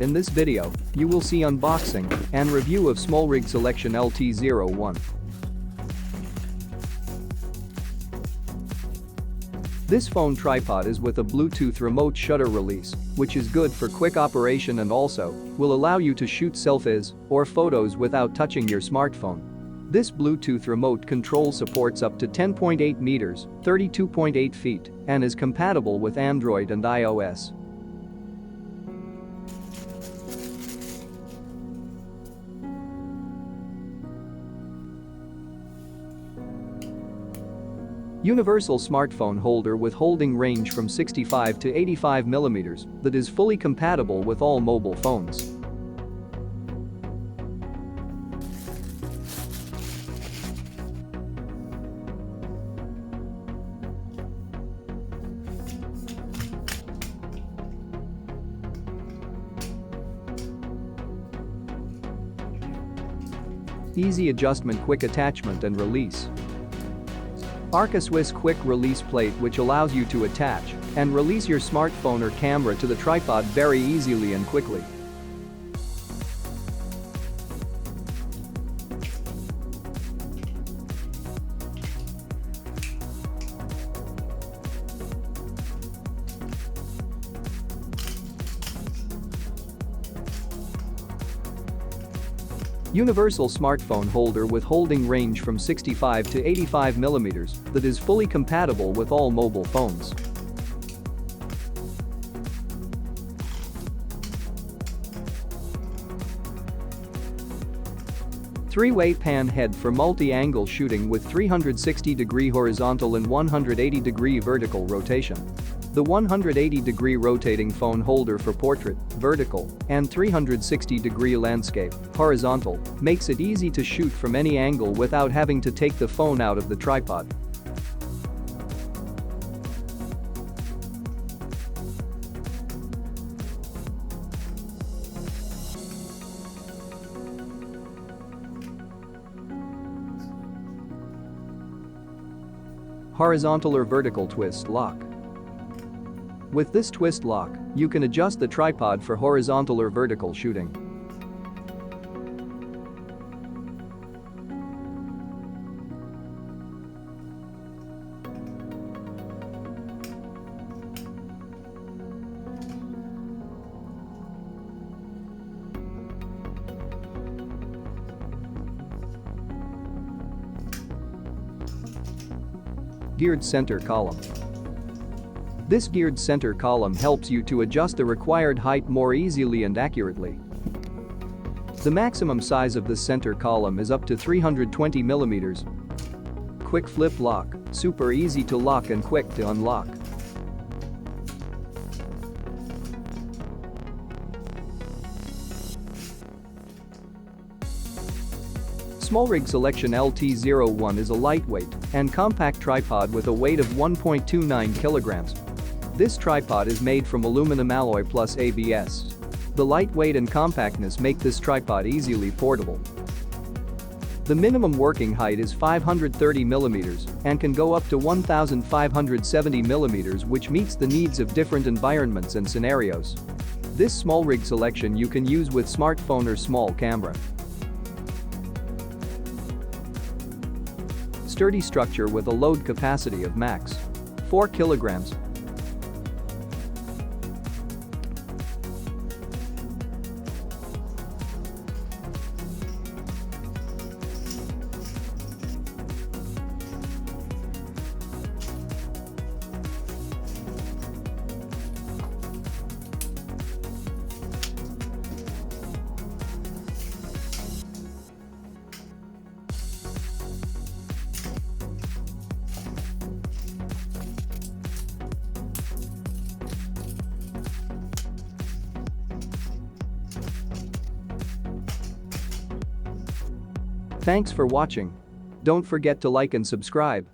In this video, you will see unboxing and review of SmallRig Selection LT-01. This phone tripod is with a Bluetooth remote shutter release, which is good for quick operation and also will allow you to shoot selfies or photos without touching your smartphone. This Bluetooth remote control supports up to 10.8 meters, 32.8 feet, and is compatible with Android and iOS. Universal smartphone holder with holding range from 65 to 85 millimeters that is fully compatible with all mobile phones. Easy adjustment, quick attachment and release. Arca Swiss quick release plate which allows you to attach and release your smartphone or camera to the tripod very easily and quickly. Universal smartphone holder with holding range from 65 to 85 millimeters that is fully compatible with all mobile phones. Three-way pan head for multi-angle shooting with 360-degree horizontal and 180-degree vertical rotation. The 180-degree rotating phone holder for portrait, vertical, and 360-degree landscape, horizontal, makes it easy to shoot from any angle without having to take the phone out of the tripod. Horizontal or vertical twist lock. With this twist lock, you can adjust the tripod for horizontal or vertical shooting. Geared center column. This geared center column helps you to adjust the required height more easily and accurately. The maximum size of the center column is up to 320 millimeters. Quick flip lock, super easy to lock and quick to unlock. SmallRig Selection LT-01 is a lightweight and compact tripod with a weight of 1.29 kilograms. This tripod is made from aluminum alloy plus ABS. The lightweight and compactness make this tripod easily portable. The minimum working height is 530 millimeters and can go up to 1,570 millimeters, which meets the needs of different environments and scenarios. This SmallRig selection you can use with smartphone or small camera. Sturdy structure with a load capacity of max 4 kilograms. Thanks for watching. Don't forget to like and subscribe.